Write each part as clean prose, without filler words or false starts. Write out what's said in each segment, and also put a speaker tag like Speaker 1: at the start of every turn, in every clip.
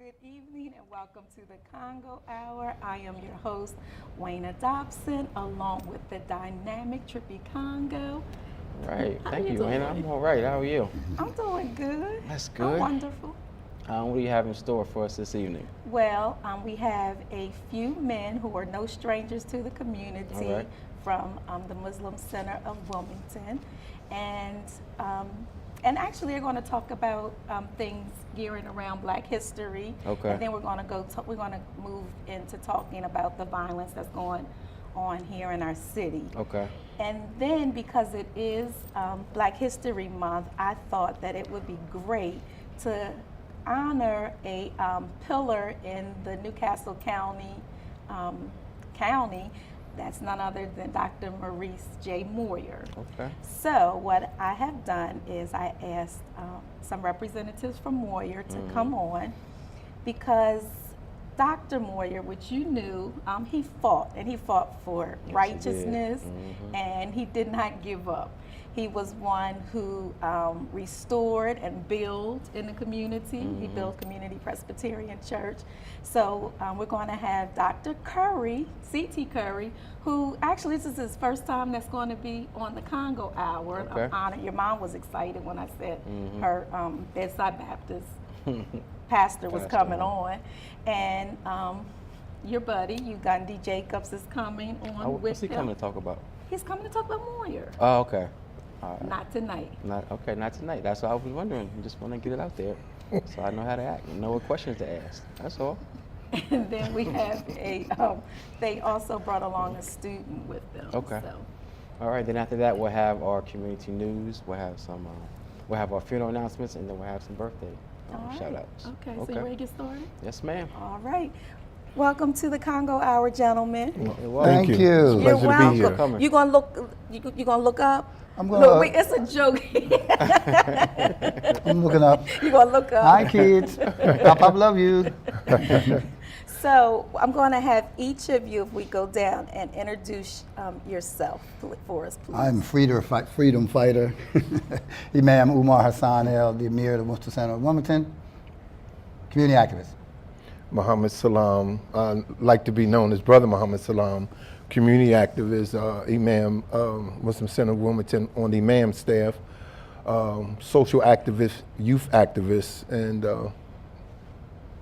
Speaker 1: Good evening and welcome to the Congo Hour. I am your host, Wayna Dobson, along with the dynamic Trippy Congo.
Speaker 2: Right.
Speaker 1: How
Speaker 2: Thank
Speaker 1: you
Speaker 2: you,
Speaker 1: doing?
Speaker 2: Wayne. I'm all right. How are you?
Speaker 1: I'm doing good.
Speaker 2: That's
Speaker 1: I'm
Speaker 2: good.
Speaker 1: wonderful.
Speaker 2: What do you have in store for us this evening?
Speaker 1: Well, we have a few men who are no strangers to the community
Speaker 2: All right.
Speaker 1: from the Muslim Center of Wilmington, and actually, they're going to talk about things gearing around Black history.
Speaker 2: Okay.
Speaker 1: And then we're going to move into talking about the violence that's going on here in our city.
Speaker 2: Okay.
Speaker 1: And then, because it is Black History Month, I thought that it would be great to honor a pillar in the Newcastle County that's none other than Dr. Maurice J. Moyer.
Speaker 2: Okay.
Speaker 1: So what I have done is I asked some representatives from Moyer to come on, because Dr. Moyer, which you knew, he fought for
Speaker 2: Yes,
Speaker 1: righteousness,
Speaker 2: he did.
Speaker 1: and he did not give up. He was one who restored and built in the community. He built Community Presbyterian Church. So we're going to have Dr. Curry, C.T. Curry, who actually this is his first time that's going to be on the Congo Hour.
Speaker 2: Okay.
Speaker 1: I'm honored. Your mom was excited when I said her Bedside Baptist pastor was coming on. And your buddy, Ugandi Jacobs, is coming on with
Speaker 2: What's he
Speaker 1: him.
Speaker 2: coming to talk about?
Speaker 1: He's coming to talk about Moyer.
Speaker 2: Oh, okay. All right.
Speaker 1: Not tonight.
Speaker 2: Not tonight. That's what I was wondering. I just want to get it out there, so I know how to act and know what questions to ask. That's all.
Speaker 1: And then we have they also brought along a student with them.
Speaker 2: Okay.
Speaker 1: So.
Speaker 2: All right. Then after that, we'll have our community news. We'll have some. We'll have our funeral announcements, and then we'll have some birthday
Speaker 1: All right.
Speaker 2: shout outs.
Speaker 1: Okay, so you ready to get started?
Speaker 2: Yes, ma'am.
Speaker 1: All right. Welcome to the Congo Hour, gentlemen.
Speaker 3: Thank you.
Speaker 1: You're
Speaker 3: Pleasure to be
Speaker 1: welcome.
Speaker 3: here.
Speaker 2: Coming.
Speaker 1: You gonna look? You gonna look up?
Speaker 3: I'm gonna-
Speaker 1: Look, wait, it's a joke.
Speaker 3: I'm looking up.
Speaker 1: You gonna look up?
Speaker 3: Hi, kids. Pop, love you.
Speaker 1: So I'm going to have each of you, if we go down, and introduce yourself for us, please.
Speaker 3: I'm freedom fighter. Imam Umar Hassan El, the Emir of the Muslim Center of Wilmington, community activist.
Speaker 4: Muhammad Salam, like to be known as Brother Muhammad Salam, community activist, Imam, Muslim Center of Wilmington on the Imam staff, social activist, youth activist, and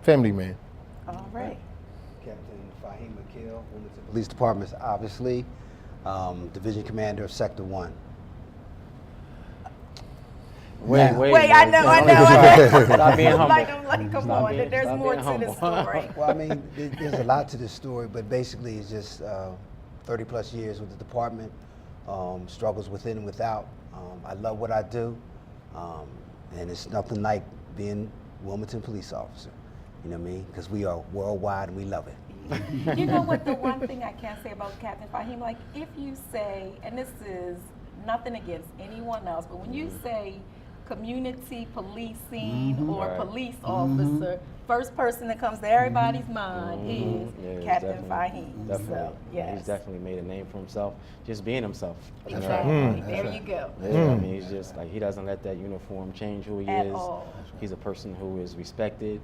Speaker 4: family man.
Speaker 1: All right.
Speaker 5: Captain Fahim Akil, Wilmington Police Department, obviously, Division Commander of Sector 1.
Speaker 2: Wait,
Speaker 1: I know.
Speaker 2: Stop being humble.
Speaker 1: Like, come
Speaker 2: Stop
Speaker 1: on,
Speaker 2: being-
Speaker 1: there's
Speaker 2: stop
Speaker 1: more
Speaker 2: being
Speaker 1: to this
Speaker 2: humble.
Speaker 1: story.
Speaker 5: Well, I mean, there's a lot to this story, but basically it's just 30 plus years with the department, struggles within and without. I love what I do, and it's nothing like being Wilmington police officer. You know what I mean? Because we are worldwide and we love it.
Speaker 1: You know what, the one thing I can say about Captain Fahim, like if you say, and this is nothing against anyone else, but when you say community policing or
Speaker 2: Right.
Speaker 1: police officer, first person that comes to everybody's mind is
Speaker 2: Yeah, he's
Speaker 1: Captain
Speaker 2: definitely-
Speaker 1: Fahim.
Speaker 2: Definitely.
Speaker 1: So, yes.
Speaker 2: He's definitely made a name for himself, just being himself. you know?
Speaker 1: Exactly. There you go.
Speaker 2: Yeah, I mean, he's just like, he doesn't let that uniform change who he
Speaker 1: At
Speaker 2: is.
Speaker 1: all.
Speaker 2: He's a person who is respected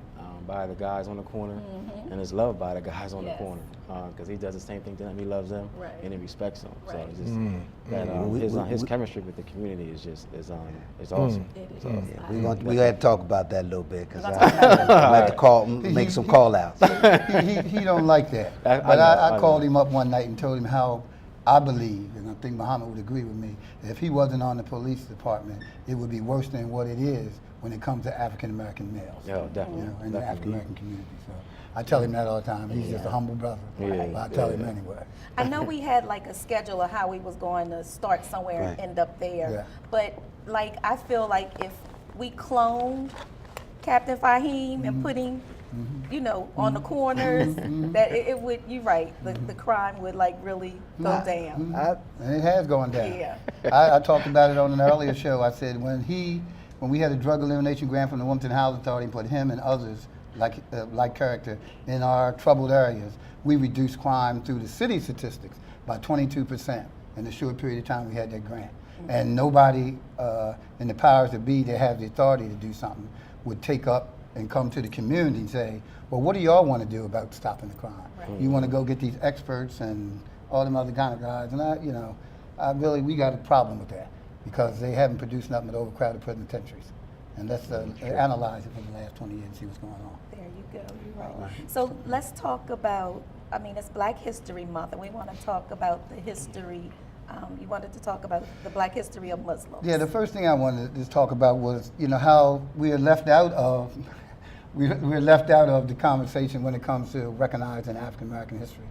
Speaker 2: by the guys on the corner and is loved by the guys on
Speaker 1: Yes.
Speaker 2: the corner, because he does the same thing to them. He loves them
Speaker 1: Right.
Speaker 2: and he respects them. So
Speaker 1: Right.
Speaker 2: it's just that his chemistry with the community is just is awesome.
Speaker 1: It
Speaker 2: It's
Speaker 1: is.
Speaker 2: awesome.
Speaker 5: We had to talk about that a little bit because
Speaker 1: We're
Speaker 5: I
Speaker 1: gonna talk about that.
Speaker 5: had to make some call outs.
Speaker 3: He don't like that.
Speaker 2: I
Speaker 3: But
Speaker 2: know,
Speaker 3: I
Speaker 2: I
Speaker 3: called
Speaker 2: know.
Speaker 3: him up one night and told him how I believe, and I think Muhammad would agree with me, that if he wasn't on the police department, it would be worse than what it is when it comes to African American males.
Speaker 2: Yeah, definitely.
Speaker 3: You know, in the
Speaker 2: Definitely.
Speaker 3: African American community. So I tell him that all the time. He's just a humble brother.
Speaker 2: Yeah,
Speaker 3: But I tell him
Speaker 2: yeah.
Speaker 3: anyway.
Speaker 1: I know we had like a schedule of how we was going to start somewhere and
Speaker 5: Right.
Speaker 1: end up there.
Speaker 3: Yeah.
Speaker 1: But like I feel like if we cloned Captain Fahim and put him, you know, on the corners, that it would, you're right, the crime would like really go down.
Speaker 3: And it has gone down.
Speaker 1: Yeah.
Speaker 3: I talked about it on an earlier show. I said when we had a drug elimination grant from the Wilmington Housing Authority and put him and others like character in our troubled areas, we reduced crime through the city statistics by 22% in the short period of time we had that grant. And nobody in the powers that be that have the authority to do something would take up and come to the community and say, well, what do y'all want to do about stopping the crime?
Speaker 1: Right.
Speaker 3: You want to go get these experts and all them other kind of guys, and we got a problem with that because they haven't produced nothing but overcrowded penitentiaries. And let's analyze it for the last 20 years and see what's going on.
Speaker 1: There you go, you're right. So let's talk about, it's Black History Month, and we want to talk about the history. You wanted to talk about the Black history of Muslims.
Speaker 3: Yeah, the first thing I wanted to talk about was, how we are left out of, we're left out of the conversation when it comes to recognizing African American history.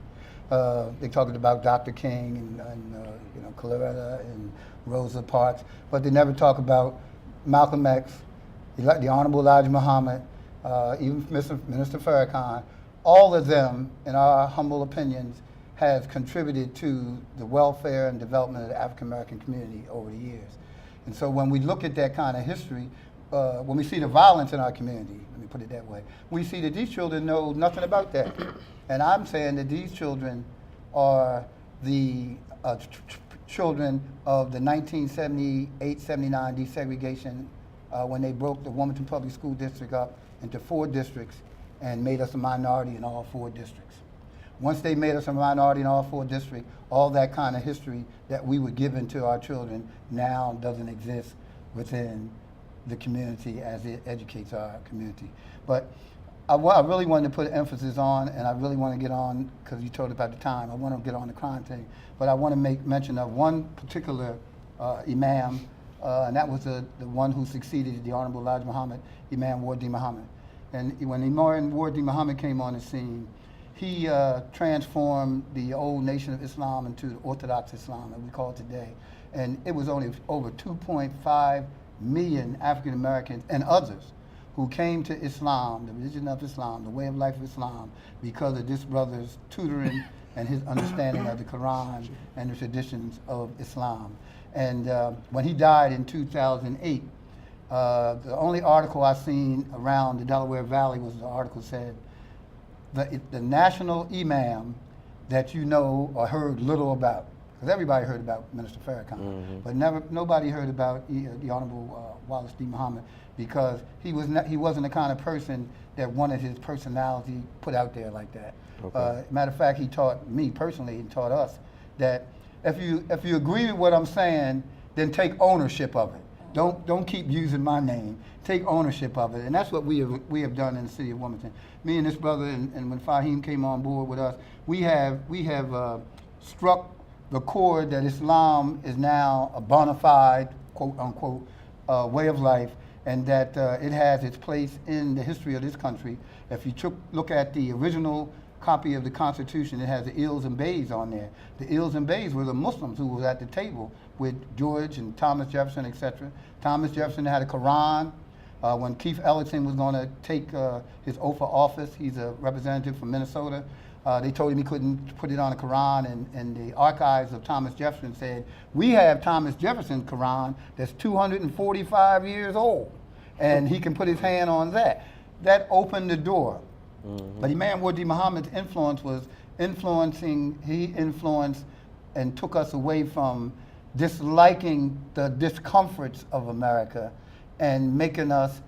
Speaker 3: They talked about Dr. King and Colorado and Rosa Parks, but they never talk about Malcolm X, the Honorable Elijah Muhammad, even Minister Farrakhan. All of them, in our humble opinions, has contributed to the welfare and development of the African American community over the years. And so when we look at that kind of history, when we see the violence in our community, let me put it that way, we see that these children know nothing about that. And I'm saying that these children are the children of the 1978-79 desegregation when they broke the Wilmington Public School District up into 4 districts and made us a minority in all 4 districts. Once they made us a minority in all 4 districts, all that kind of history that we were given to our children now doesn't exist within the community as it educates our community. But I really wanted to put emphasis on, and I really want to get on, because you told about the time, I want to get on the crime thing, but I want to make mention of one particular imam, and that was the one who succeeded the Honorable Elijah Muhammad, Imam Ward D. Muhammad. And when Imam Ward D. Muhammad came on the scene, he transformed the old Nation of Islam into the Orthodox Islam that we call it today. And it was only over 2.5 million African Americans and others who came to Islam, the religion of Islam, the way of life of Islam, because of this brother's tutoring and his understanding of the Quran and the traditions of Islam. And when he died in 2008, the only article I seen around the Delaware Valley was the article said, the national imam that you know or heard little about, because everybody heard about Minister Farrakhan, but nobody heard about the Honorable Wallace D. Muhammad, because he wasn't the kind of person that wanted his personality put out there like that.
Speaker 2: Okay.
Speaker 3: Matter of fact, he taught me personally and taught us that if you agree with what I'm saying, then take ownership of it. Don't keep using my name. Take ownership of it, and that's what we have done in the city of Wilmington. Me and this brother, and when Fahim came on board with us, we have struck the chord that Islam is now a bona fide, quote unquote, way of life, and that it has its place in the history of this country. If you look at the original copy of the Constitution, it has the Ills and Bays on there. The Ills and Bays were the Muslims who was at the table with George and Thomas Jefferson, etc. Thomas Jefferson had a Quran. When Keith Ellison was going to take his oath of office, he's a representative from Minnesota, they told him he couldn't put it on the Quran, and the archives of Thomas Jefferson said, we have Thomas Jefferson's Quran that's 245 years old, and he can put his hand on that. That opened the door. But Imam Ward D. Muhammad's influence was he influenced and took us away from disliking the discomforts of America and making us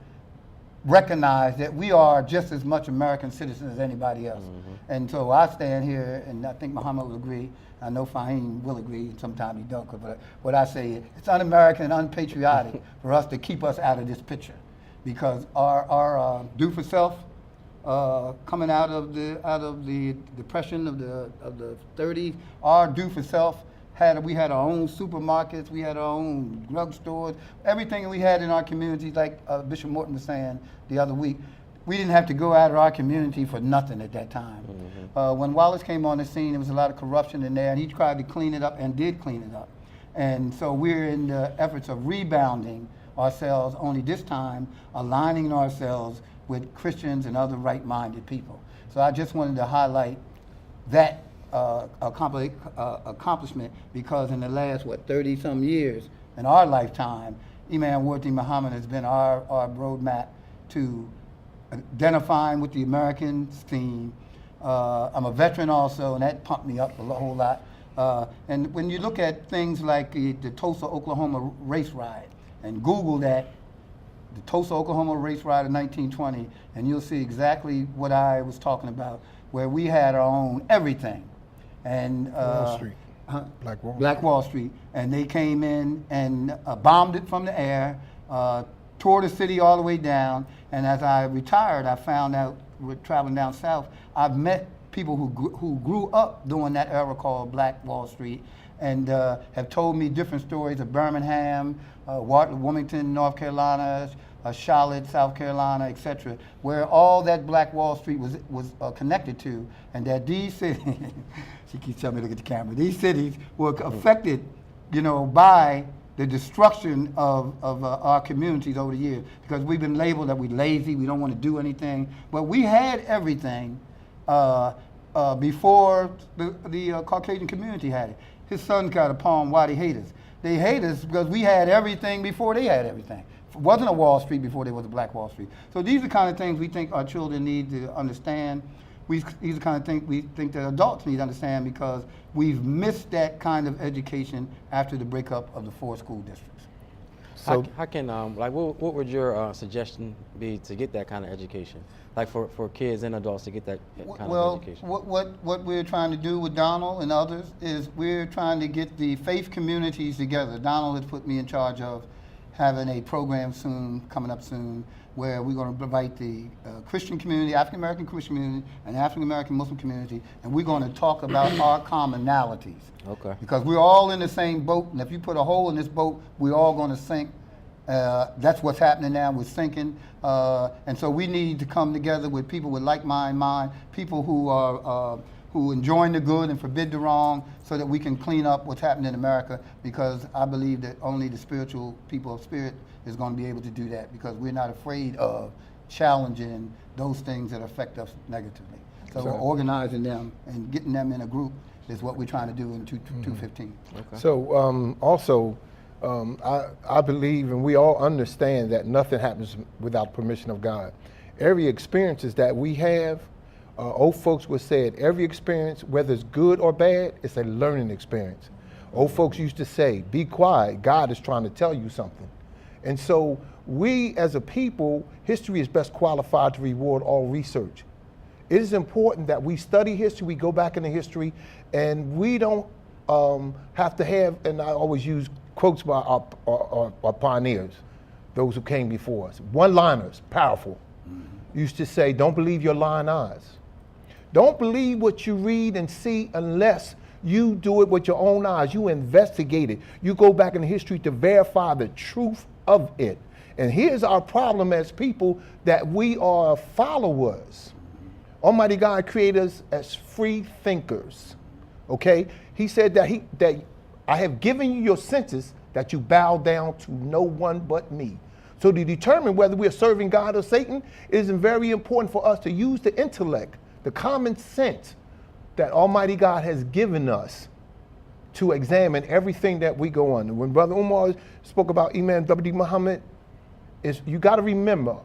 Speaker 3: recognize that we are just as much American citizens as anybody else. And so I stand here, and I think Muhammad will agree, I know Fahim will agree, sometimes he don't, but what I say is it's un-American and unpatriotic for us to keep us out of this picture, because our do for self, coming out of the depression of the 30s, our do for self we had our own supermarkets, we had our own drugstores, everything we had in our community, like Bishop Morton was saying the other week. We didn't have to go out of our community for nothing at that time. When Wallace came on the scene, there was a lot of corruption in there, and he tried to clean it up and did clean it up. And so we're in the efforts of rebounding ourselves, only this time aligning ourselves with Christians and other right-minded people. So I just wanted to highlight that accomplishment, because in the last, 30-some years in our lifetime, Imam Ward D. Muhammad has been our roadmap to identifying with the American theme. I'm a veteran also, and that pumped me up a whole lot. And when you look at things like the Tulsa, Oklahoma race riot, and Google that, the Tulsa, Oklahoma race ride of 1920, and you'll see exactly what I was talking about, where we had our own everything. And
Speaker 4: Wall Street.
Speaker 3: huh?
Speaker 4: Black Wall
Speaker 3: Street. And they came in and bombed it from the air, tore the city all the way down. And as I retired, I found out, with traveling down south, I've met people who grew up during that era called Black Wall Street, and have told me different stories of Birmingham, Wilmington, North Carolina, Charlotte, South Carolina, etc., where all that Black Wall Street was connected to, and that these cities, she keeps telling me to look at the camera, these cities were affected, by the destruction of our communities over the years, because we've been labeled that we're lazy, we don't want to do anything, but we had everything before the Caucasian community had it. His son got a poem, Why They Hate Us. They hate us because we had everything before they had everything. It wasn't a Wall Street before there was a Black Wall Street. So these are the kind of things we think our children need to understand. These are the kind of things we think that adults need to understand, because we've missed that kind of education after the breakup of the 4 school districts.
Speaker 2: So how can what would your suggestion be to get that kind of education, like for kids and adults to get that kind of education?
Speaker 3: What we're trying to do with Donald and others is we're trying to get the faith communities together. Donald has put me in charge of having a program coming up soon, where we're going to invite the Christian community, African American Christian community, and African American Muslim community, and we're going to talk about our commonalities.
Speaker 2: Okay.
Speaker 3: Because we're all in the same boat, and if you put a hole in this boat, we're all going to sink. That's what's happening now. We're sinking, and so we need to come together with people with like-minded people who are who enjoin the good and forbid the wrong, so that we can clean up what's happening in America. Because I believe that only the spiritual people of spirit is going to be able to do that, because we're not afraid of challenging those things that affect us negatively. So we're organizing them and getting them in a group is what we're trying to do in 215.
Speaker 2: Okay.
Speaker 4: So also, I believe, and we all understand, that nothing happens without permission of God. Every experiences that we have, old folks would say it, every experience, whether it's good or bad, it's a learning experience. Old folks used to say, be quiet, God is trying to tell you something. And so we as a people, history is best qualified to reward all research. It is important that we study history, we go back into history, and we don't have to have, and I always use quotes by our pioneers, those who came before us. One-liners, powerful. Used to say, don't believe your lying eyes. Don't believe what you read and see unless you do it with your own eyes. You investigate it. You go back in history to verify the truth of it. And here's our problem as people, that we are followers. Almighty God created us as free thinkers. Okay? He said that I have given you your senses, that you bow down to no one but me. So to determine whether we are serving God or Satan, it is very important for us to use the intellect, the common sense that Almighty God has given us to examine everything that we go on. When Brother Umar spoke about Imam W.D. Muhammad, you got to remember,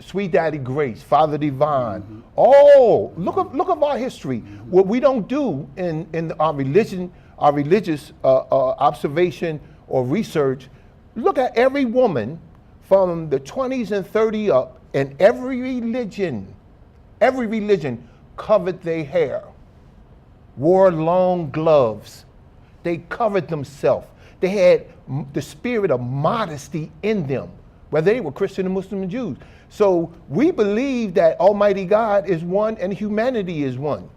Speaker 4: Sweet Daddy Grace, Father Divine, look at our history. What we don't do in our religion, our religious observation or research, look at every woman from the 20s and 30 up, and every religion covered their hair, wore long gloves, they covered themselves. They had the spirit of modesty in them, whether they were Christian and Muslim and Jews. So we believe that Almighty God is one and humanity is one.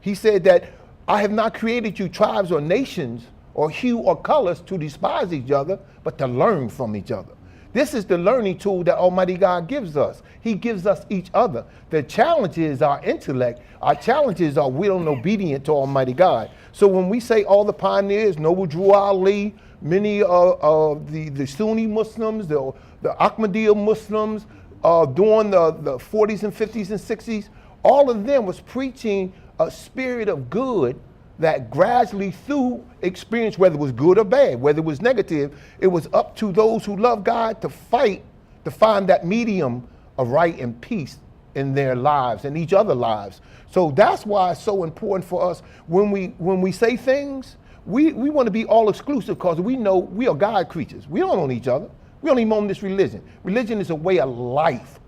Speaker 4: He said that I have not created you tribes or nations or hue or colors to despise each other, but to learn from each other. This is the learning tool that Almighty God gives us. He gives us each other. The challenge is our intellect. Our challenge is our will and obedience to Almighty God. So when we say all the pioneers, Noble Drew Ali, many of the Sunni Muslims, the Ahmadiyya Muslims, during the 40s and 50s and 60s, all of them was preaching a spirit of good that gradually through experience, whether it was good or bad, whether it was negative, it was up to those who love God to fight to find that medium of right and peace in their lives and each other's lives. So that's why it's so important for us when we say things, we want to be all exclusive, because we know we are God creatures. We don't own each other. We don't even own this religion. Religion is a way of life.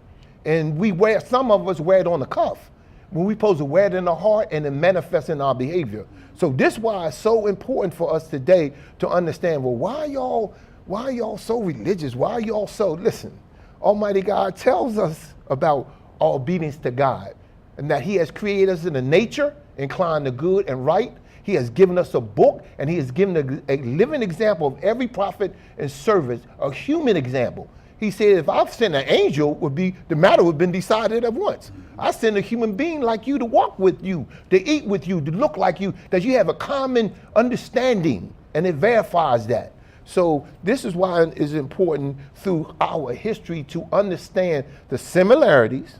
Speaker 4: And some of us wear it on the cuff. When we're supposed to wear it in the heart and it manifests in our behavior. So this is why it's so important for us today to understand, well, why are y'all so religious? Why are y'all so, listen, Almighty God tells us about our obedience to God and that he has created us in a nature inclined to good and right. He has given us a book, and he has given a living example of every prophet and servant, a human example. He said, if I've sent an angel, the matter would have been decided at once. I send a human being like you to walk with you, to eat with you, to look like you, that you have a common understanding, and it verifies that. So this is why it is important through our history to understand the similarities,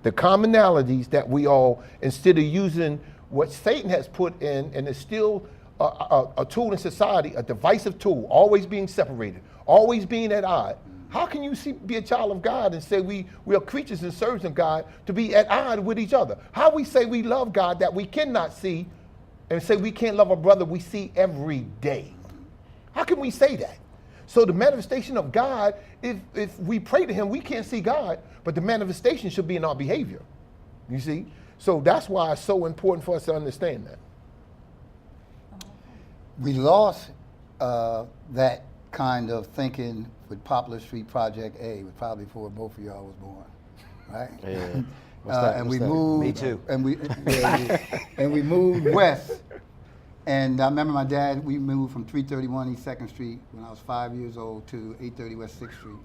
Speaker 4: the commonalities that we all, instead of using what Satan has put in, and is still a tool in society, a divisive tool, always being separated, always being at odds. How can you be a child of God and say we are creatures and servants of God to be at odds with each other? How we say we love God that we cannot see, and say we can't love a brother we see every day? How can we say that? So the manifestation of God, if we pray to him, we can't see God, but the manifestation should be in our behavior. You see? So that's why it's so important for us to understand that.
Speaker 3: We lost that kind of thinking with Poplar Street Project A, was probably before both of y'all was born, right?
Speaker 2: Yeah.
Speaker 3: And we moved.
Speaker 5: Me too.
Speaker 3: And we moved west. And I remember my dad, we moved from 331 East 2nd Street when I was 5 years old to 830 West 6th Street.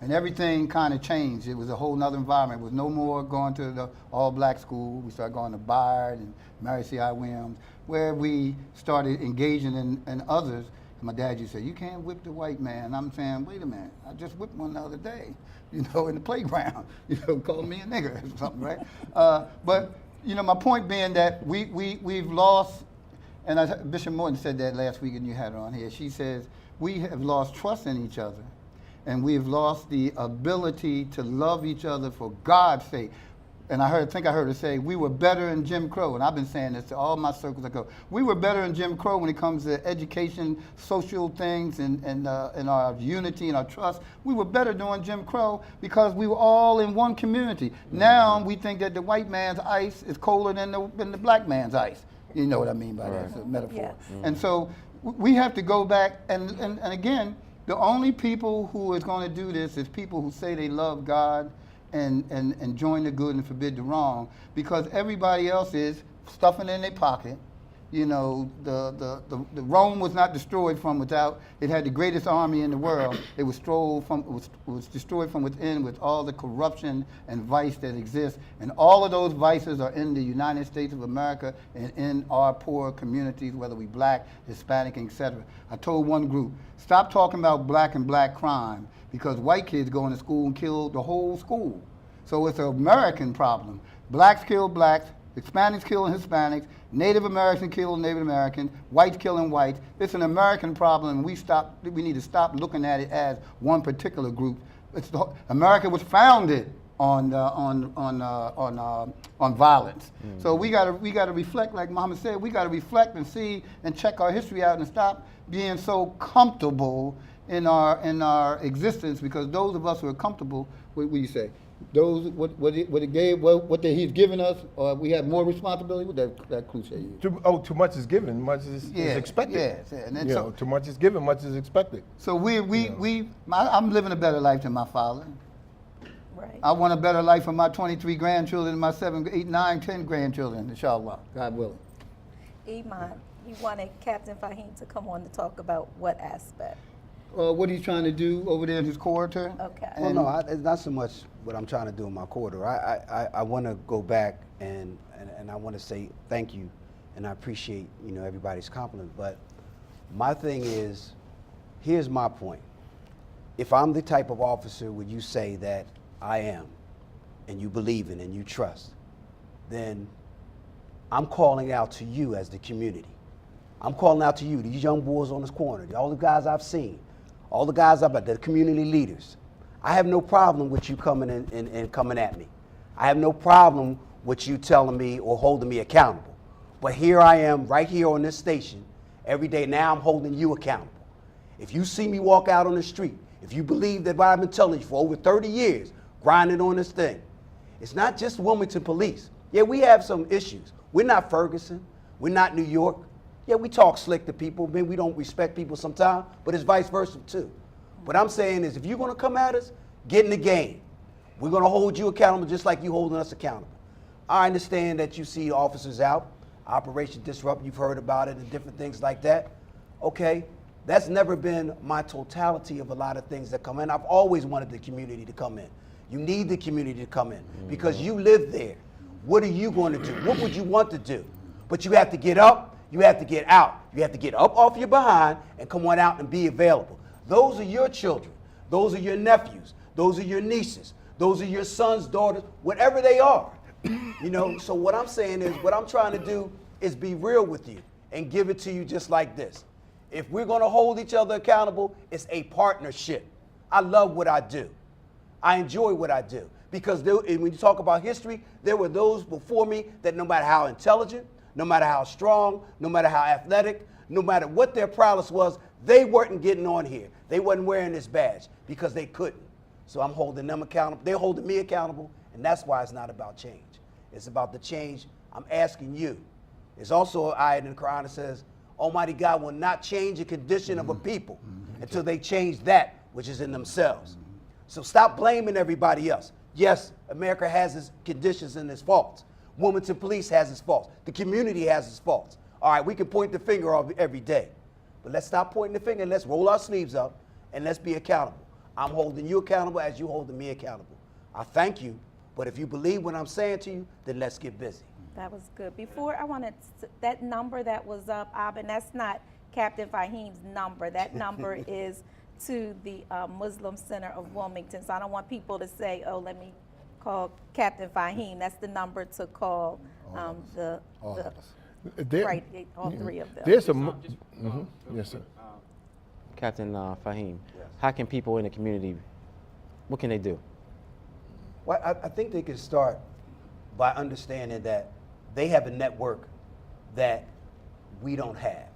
Speaker 3: And everything kind of changed. It was a whole nother environment. It was no more going to the all-black school. We started going to Bayard and Mary C.I. Williams, where we started engaging in others. And my dad used to say, you can't whip the white man. And I'm saying, wait a minute, I just whipped one the other day, in the playground, called me a nigger or something, right? But, my point being that we've lost, and Bishop Morton said that last week and you had her on here. She says, we have lost trust in each other. And we've lost the ability to love each other for God's sake. And I think I heard her say, we were better in Jim Crow. And I've been saying this to all my circles I go. We were better in Jim Crow when it comes to education, social things, and our unity and our trust. We were better during Jim Crow because we were all in one community. Now we think that the white man's ice is colder than the black man's ice. You know what I mean by that, it's a metaphor.
Speaker 1: Yes.
Speaker 3: And so we have to go back, and again, the only people who is going to do this is people who say they love God and join the good and forbid the wrong, because everybody else is stuffing in their pocket. The Rome was not destroyed from without. It had the greatest army in the world. It was destroyed from within with all the corruption and vice that exists. And all of those vices are in the United States of America and in our poor communities, whether we black, Hispanic, etc. I told one group, stop talking about black and black crime, because white kids go into school and kill the whole school. So it's an American problem. Blacks kill blacks, Hispanics killing Hispanics, Native Americans killing Native Americans, whites killing whites. It's an American problem, and we need to stop looking at it as one particular group. America was founded on violence. Mm-hmm. So we gotta reflect, like Muhammad said. We gotta reflect and see and check our history out and stop being so comfortable in our existence, because those of us who are comfortable, what do you say? Those what he's given us, or we have more responsibility. What that cliche is?
Speaker 4: Too much is given, much is expected.
Speaker 3: Yes, and then
Speaker 4: too much is given, much is expected.
Speaker 3: So I'm living a better life than my father.
Speaker 1: Right.
Speaker 3: I want a better life for my 23 grandchildren and my 7, 8, 9, 10 grandchildren, inshallah, God willing.
Speaker 1: Iman, you wanted Captain Fahim to come on to talk about what aspect?
Speaker 3: What he's trying to do over there in his corridor.
Speaker 1: Okay.
Speaker 5: Well, no, it's not so much what I'm trying to do in my corridor. I want to go back and I want to say thank you, and I appreciate everybody's compliment. But my thing is, here's my point. If I'm the type of officer would you say that I am, and you believe in and you trust, then I'm calling out to you as the community. I'm calling out to you, these young boys on this corner, all the guys I've seen, all the guys the community leaders. I have no problem with you coming in and coming at me. I have no problem with you telling me or holding me accountable. But here I am right here on this station every day. Now I'm holding you accountable. If you see me walk out on the street if you believe that what I've been telling you for over 30 years, grinding on this thing, it's not just Wilmington Police. Yeah, we have some issues. We're not Ferguson. We're not New York. Yeah, we talk slick to people. Maybe we don't respect people sometimes, but it's vice versa too. What I'm saying is if you're going to come at us, get in the game. We're going to hold you accountable just like you holding us accountable. I understand that you see officers out, Operation Disrupt, you've heard about it and different things like that. Okay, that's never been my totality of a lot of things that come in. I've always wanted the community to come in. You need the community to come in because you live there. What are you going to do? What would you want to do? But you have to get up, you have to get out. You have to get up off your behind and come on out and be available. Those are your children. Those are your nephews. Those are your nieces. Those are your sons, daughters, whatever they are. You know, so what I'm saying is, what I'm trying to do is be real with you and give it to you just like this. If we're going to hold each other accountable, it's a partnership. I love what I do. I enjoy what I do. Because when you talk about history, there were those before me that no matter how intelligent, no matter how strong, no matter how athletic, no matter what their prowess was, they weren't getting on here. They wasn't wearing this badge because they couldn't. So I'm holding them accountable. They're holding me accountable, and that's why it's not about change. It's about the change I'm asking you. There's also an ayah in the Quran that says, Almighty God will not change the condition of a people until they change that which is in themselves. So stop blaming everybody else. Yes, America has its conditions and its faults. Wilmington Police has its faults. The community has its faults. All right, we can point the finger every day. But let's stop pointing the finger and let's roll our sleeves up and let's be accountable. I'm holding you accountable as you holding me accountable. I thank you, but if you believe what I'm saying to you, then let's get busy.
Speaker 1: That was good. Before I wanted that number that was up, Abin, that's not Captain Fahim's number. That number is to the Muslim Center of Wilmington. So I don't want people to say, oh, let me call Captain Fahim. That's the number to call all three of them.
Speaker 4: There's yes, sir.
Speaker 2: Captain Fahim, how can people in the community, what can they do?
Speaker 5: Well, I think they can start by understanding that they have a network that we don't have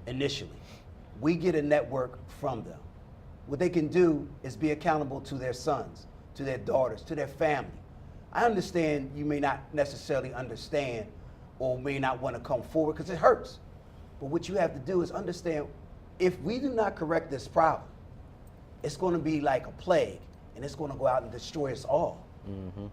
Speaker 5: initially. We get a network from them. What they can do is be accountable to their sons, to their daughters, to their family. I understand you may not necessarily understand or may not want to come forward because it hurts. But what you have to do is understand, if we do not correct this problem, it's going to be like a plague and it's going to go out and destroy us all.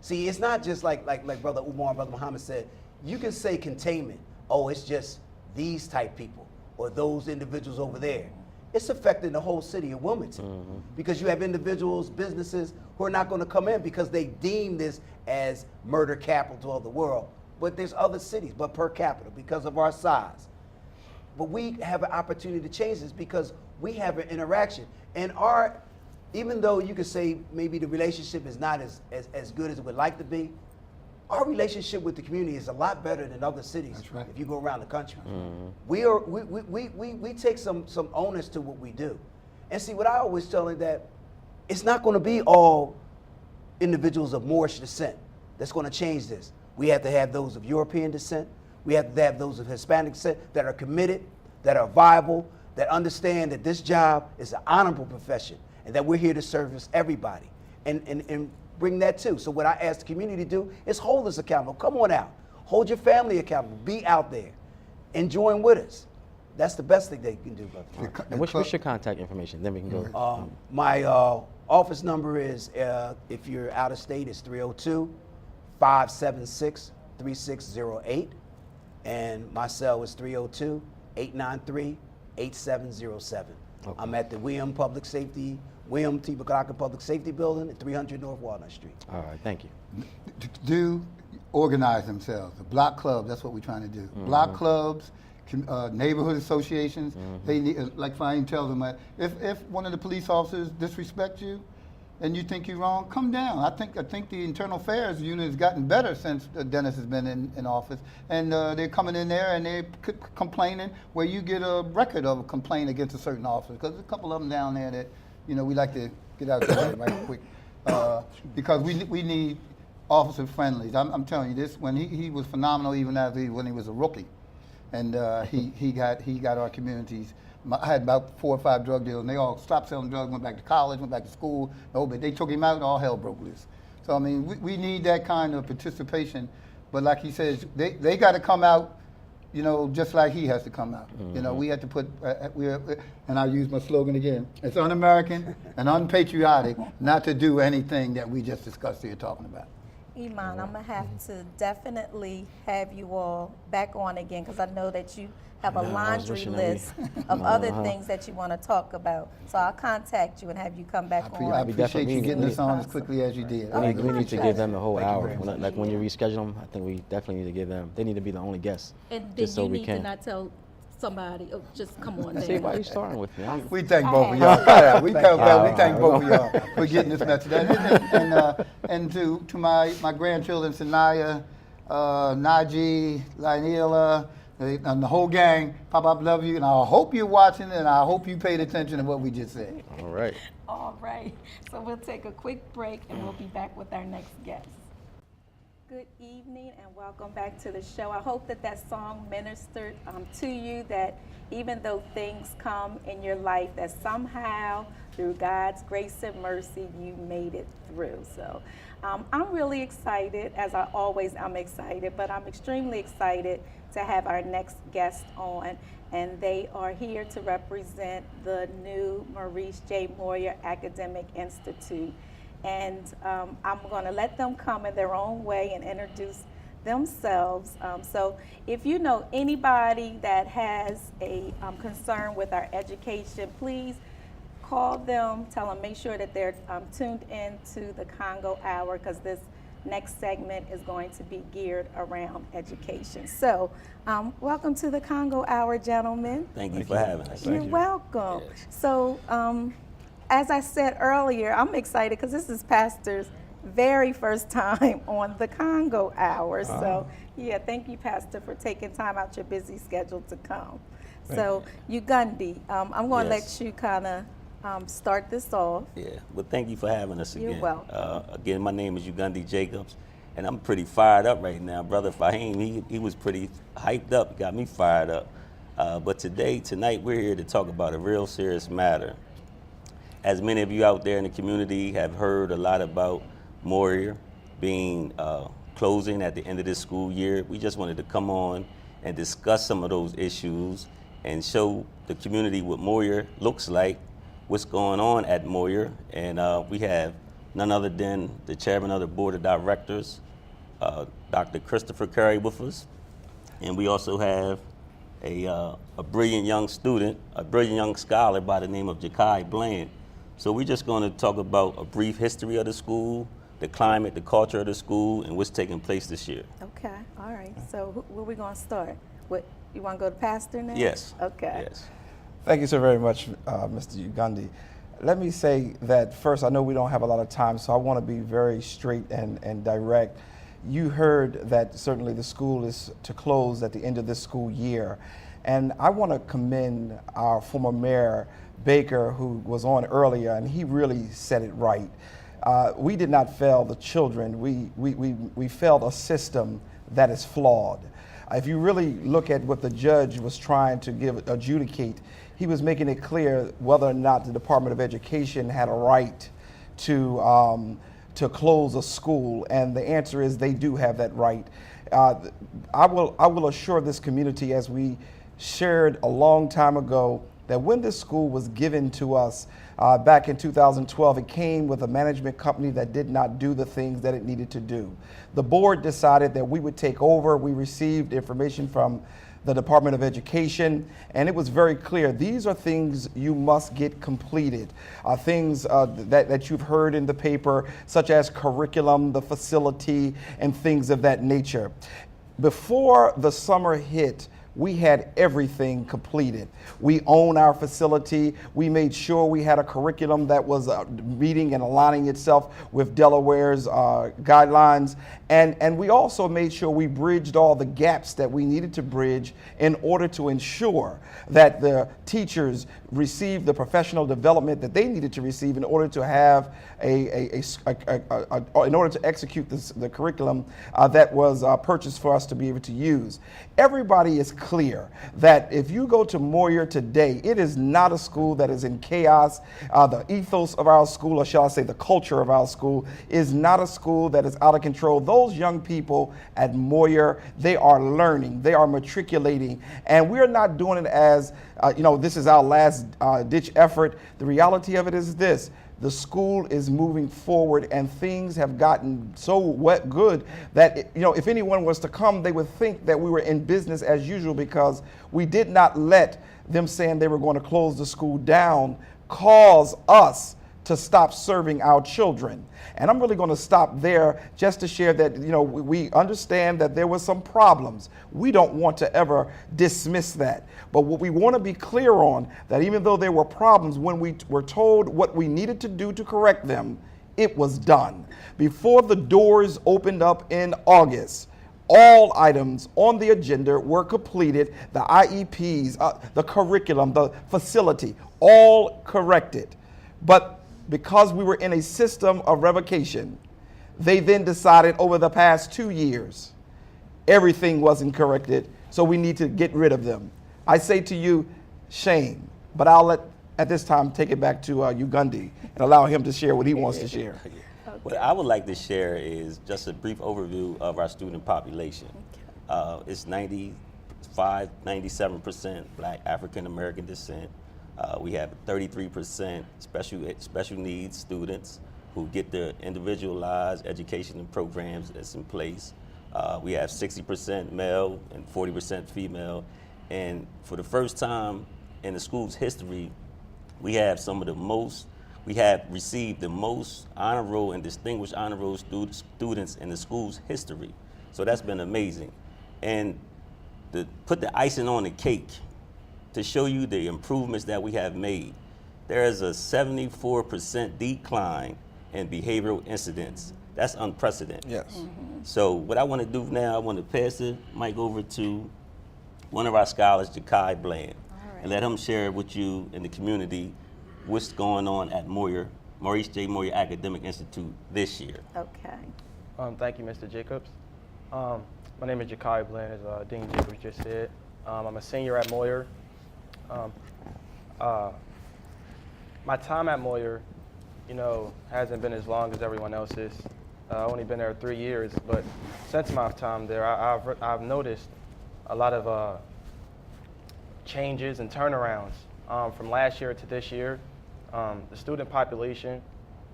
Speaker 5: See, it's not just like Brother Umar and Brother Muhammad said, you can say containment, oh, it's just these type people or those individuals over there. It's affecting the whole city of Wilmington because you have individuals, businesses who are not going to come in because they deem this as murder capital of the world. But there's other cities, but per capita because of our size. But we have an opportunity to change this because we have an interaction. And even though you could say maybe the relationship is not as good as it would like to be, our relationship with the community is a lot better than other cities.
Speaker 3: That's right.
Speaker 5: If you go around the country. We take some onus to what we do. And see, what I always tell them that it's not going to be all individuals of Moorish descent that's going to change this. We have to have those of European descent. We have to have those of Hispanic descent that are committed, that are viable, that understand that this job is an honorable profession and that we're here to service everybody and bring that too. So what I ask the community to do is hold us accountable. Come on out. Hold your family accountable. Be out there and join with us. That's the best thing they can do, brother.
Speaker 2: And what's your contact information? Then we can go.
Speaker 5: My office number is, if you're out of state, it's 302-576-3608. And my cell is 302-893-8707. Okay. I'm at the William T. McLaughlin Public Safety Building at 300 North Walnut Street.
Speaker 2: All right, thank you.
Speaker 3: Do organize themselves. The block club, that's what we're trying to do. Block clubs, neighborhood associations, they need, like Fahim tells them, if one of the police officers disrespects you and you think you're wrong, come down. I think the Internal Affairs Unit has gotten better since Dennis has been in office, and they're coming in there and they're complaining where you get a record of a complaint against a certain officer, because there's a couple of them down there that, you know, we like to get out there right quick, because we need officer friendlies. I'm telling you this, when he was phenomenal even when he was a rookie, and he got our communities I had about 4 or 5 drug dealers, and they all stopped selling drugs, went back to college, went back to school. No, but they took him out, and all hell broke loose. So I mean, we need that kind of participation. But like he says, they got to come out, you know, just like he has to come out. You know, we have to put, and I'll use my slogan again, it's un-American and unpatriotic not to do anything that we just discussed here talking about.
Speaker 1: Iman, I'm going to have to definitely have you all back on again because I know that you have a
Speaker 2: I was
Speaker 1: laundry
Speaker 2: wishing that we-
Speaker 1: list of other things that you want to talk about. So I'll contact you and have you come back
Speaker 3: I
Speaker 1: on.
Speaker 3: appreciate you getting
Speaker 2: definitely
Speaker 3: us on as quickly as you did.
Speaker 2: We need to give them the whole
Speaker 5: Thank you
Speaker 2: hour.
Speaker 5: very much.
Speaker 2: Like when you reschedule them, I think we definitely need to give them. They need to be the only guests,
Speaker 1: And then
Speaker 2: just so
Speaker 1: you
Speaker 2: we
Speaker 1: need
Speaker 2: can.
Speaker 1: to not tell somebody, oh, just come on
Speaker 2: See, why are
Speaker 1: down.
Speaker 2: you starting with me?
Speaker 3: We thank both of y'all. We thank both of y'all for getting this message. And to my grandchildren, Sanaya, Najee, Lionela, and the whole gang, Pop, I love you, and I hope you're watching, and I hope you paid attention to what we just said.
Speaker 2: All right.
Speaker 1: All right. So we'll take a quick break and we'll be back with our next guest. Good evening and welcome back to the show. I hope that that song ministered to you, that even though things come in your life, that somehow through God's grace and mercy, you made it through. So I'm really excited, as I always am excited, but I'm extremely excited to have our next guest on. And they are here to represent the new Maurice J. Moyer Academic Institute. And I'm going to let them come in their own way and introduce themselves. So if you know anybody that has a concern with our education, please call them, tell them, make sure that they're tuned in to the Congo Hour, because this next segment is going to be geared around education. So welcome to the Congo Hour, gentlemen.
Speaker 6: Thank you for having us.
Speaker 1: You're welcome.
Speaker 6: Yes.
Speaker 1: So as I said earlier, I'm excited because this is Pastor's very first time on the Congo Hour. So yeah, thank you, Pastor, for taking time out your busy schedule to come. So Ugandi, I'm going to
Speaker 6: Yes.
Speaker 1: let you kind of start this off.
Speaker 6: Yeah, well, thank you for having us again.
Speaker 1: You're welcome.
Speaker 6: Again, my name is Ugandi Jacobs, and I'm pretty fired up right now. Brother Fahim, he was pretty hyped up, got me fired up. But tonight, we're here to talk about a real serious matter. As many of you out there in the community have heard a lot about Moyer being closing at the end of this school year, we just wanted to come on and discuss some of those issues and show the community what Moyer looks like, what's going on at Moyer. And we have none other than the chairman of the board of directors, Dr. Christopher Curry, with us. And we also have a brilliant young student, a brilliant young scholar by the name of Jakai Bland. So we're just going to talk about a brief history of the school, the climate, the culture of the school, and what's taking place this year.
Speaker 1: Okay, all right. So where are we going to start? What, you want to go to Pastor now?
Speaker 6: Yes.
Speaker 1: Okay.
Speaker 6: Yes.
Speaker 7: Thank you so very much, Mr. Ugandi. Let me say that first, I know we don't have a lot of time, so I want to be very straight and direct. You heard that certainly the school is to close at the end of this school year. And I want to commend our former mayor, Baker, who was on earlier, and he really said it right. We did not fail the children. We failed a system that is flawed. If you really look at what the judge was trying to adjudicate, he was making it clear whether or not the Department of Education had a right to close a school, and the answer is they do have that right. I will assure this community, as we shared a long time ago, that when this school was given to us back in 2012, it came with a management company that did not do the things that it needed to do. The board decided that we would take over. We received information from the Department of Education, and it was very clear, these are things you must get completed. Things that you've heard in the paper, such as curriculum, the facility, and things of that nature. Before the summer hit, we had everything completed. We own our facility. We made sure we had a curriculum that was meeting and aligning itself with Delaware's guidelines. And we also made sure we bridged all the gaps that we needed to bridge in order to ensure that the teachers received the professional development that they needed to receive in order to have in order to execute the curriculum that was purchased for us to be able to use. Everybody is clear that if you go to Moyer today, it is not a school that is in chaos. The ethos of our school, or shall I say the culture of our school, is not a school that is out of control. Those young people at Moyer, they are learning, they are matriculating, and we're not doing it as, this is our last ditch effort. The reality of it is this: the school is moving forward, and things have gotten so good that, if anyone was to come, they would think that we were in business as usual, because we did not let them saying they were going to close the school down cause us to stop serving our children. And I'm really going to stop there just to share that, we understand that there were some problems. We don't want to ever dismiss that. But what we want to be clear on, that even though there were problems, when we were told what we needed to do to correct them, it was done. Before the doors opened up in August, all items on the agenda were completed. The IEPs, the curriculum, the facility, all corrected. But because we were in a system of revocation, they then decided over the past 2 years, everything wasn't corrected, so we need to get rid of them. I say to you, shame, but I'll at this time, take it back to Ugundi and allow him to share what he wants to share.
Speaker 6: What I would like to share is just a brief overview of our student population. It's 97% Black African American descent. We have 33% special needs students who get their individualized education programs that's in place. We have 60% male and 40% female. And for the first time in the school's history, we have received the most honor roll and distinguished honor roll students in the school's history. So that's been amazing. And to put the icing on the cake, to show you the improvements that we have made, there is a 74% decline in behavioral incidents. That's unprecedented.
Speaker 7: Yes.
Speaker 1: Mm-hmm.
Speaker 6: So what I want to do now, I want to pass the mic over to one of our scholars, Jakai Bland, and let him share with you in the community what's going on at Maurice J. Moyer Academic Institute this year.
Speaker 1: Okay.
Speaker 8: Thank you, Mr. Jacobs. My name is Jakai Bland, as Dean Jacobs just said. I'm a senior at Moyer. My time at Moyer, hasn't been as long as everyone else's. I've only been there 3 years, but since my time there, I've noticed a lot of changes and turnarounds from last year to this year. The student population,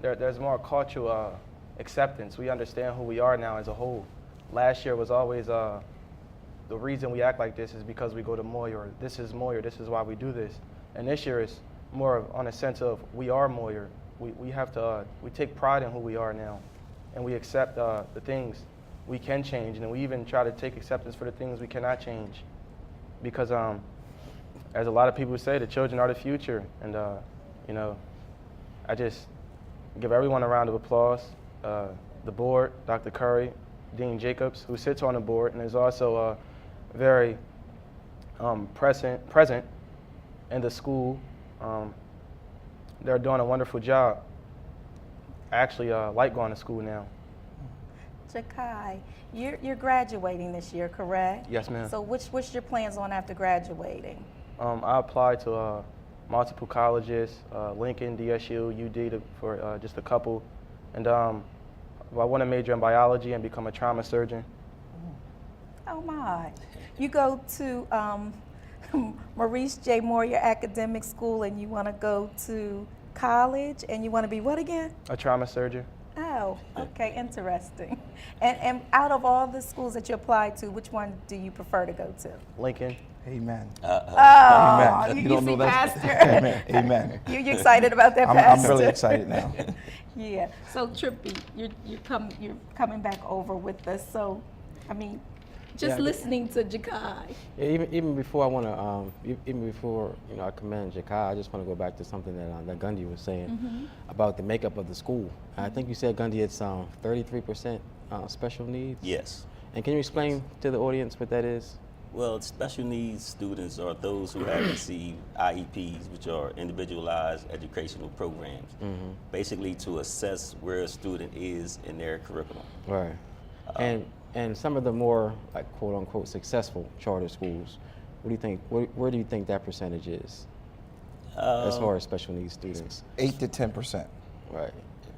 Speaker 8: there's more cultural acceptance. We understand who we are now as a whole. Last year was always the reason we act like this is because we go to Moyer. This is Moyer. This is why we do this. And this year is more on a sense of we are Moyer. We have to we take pride in who we are now, and we accept the things we can change, and we even try to take acceptance for the things we cannot change, because as a lot of people say, the children are the future, and I just give everyone a round of applause. The board, Dr. Curry, Dean Jacobs, who sits on the board, and is also very present in the school. They're doing a wonderful job. I actually like going to school now.
Speaker 1: Jakai, you're graduating this year, correct?
Speaker 8: Yes, ma'am.
Speaker 1: So what's your plans on after graduating?
Speaker 8: I applied to multiple colleges, Lincoln, DSU, UD, for just a couple. And I want to major in biology and become a trauma surgeon.
Speaker 1: Oh my. You go to Maurice J. Moyer Academic School and you want to go to college and you want to be what again?
Speaker 8: A trauma surgeon.
Speaker 1: Oh, okay, interesting. And out of all the schools that you applied to, which one do you prefer to go to?
Speaker 8: Lincoln.
Speaker 7: Amen.
Speaker 1: Oh,
Speaker 7: Amen.
Speaker 1: you
Speaker 7: don't
Speaker 1: see,
Speaker 7: know that?
Speaker 1: Pastor.
Speaker 7: Amen. Amen.
Speaker 1: You excited about that,
Speaker 7: I'm
Speaker 1: Pastor?
Speaker 7: really excited now.
Speaker 1: Yeah. So Trippy, you're coming back over with us. So, I mean, just
Speaker 2: Yeah.
Speaker 1: listening to Jakai.
Speaker 2: Yeah, even before I want to, even before I commend Jakai, I just want to go back to something that Gundy was saying about the makeup of the school. I think you said, Gundy, it's 33% special needs.
Speaker 6: Yes.
Speaker 2: And can you explain to the audience what that is?
Speaker 6: Well, special needs students are those who have received IEPs, which are individualized educational programs, basically to assess where a student is in their curriculum.
Speaker 2: Right. And some of the more, like, quote unquote, successful charter schools, What do you think? Where do you think that percentage is as far as special needs students?
Speaker 7: 8 to 10%.
Speaker 2: Right.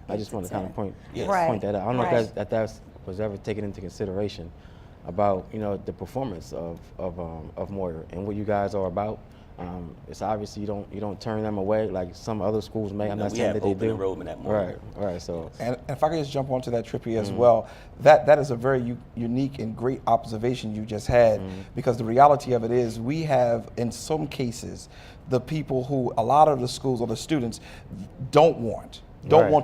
Speaker 2: I just want to kind of point
Speaker 1: Right.
Speaker 2: that out. I don't know
Speaker 1: Right.
Speaker 2: if that was ever taken into consideration about the performance of Moyer and what you guys are about. It's obvious you don't turn them away like some other schools may. I'm not
Speaker 6: we
Speaker 2: saying
Speaker 6: have
Speaker 2: that they
Speaker 6: open
Speaker 2: do.
Speaker 6: enrollment at Moyer.
Speaker 2: Right. So
Speaker 7: And if I could just jump onto that, Trippy, as well, that is a very unique and great observation you just had, because the reality of it is we have, in some cases, the people who a lot of the schools or the students don't want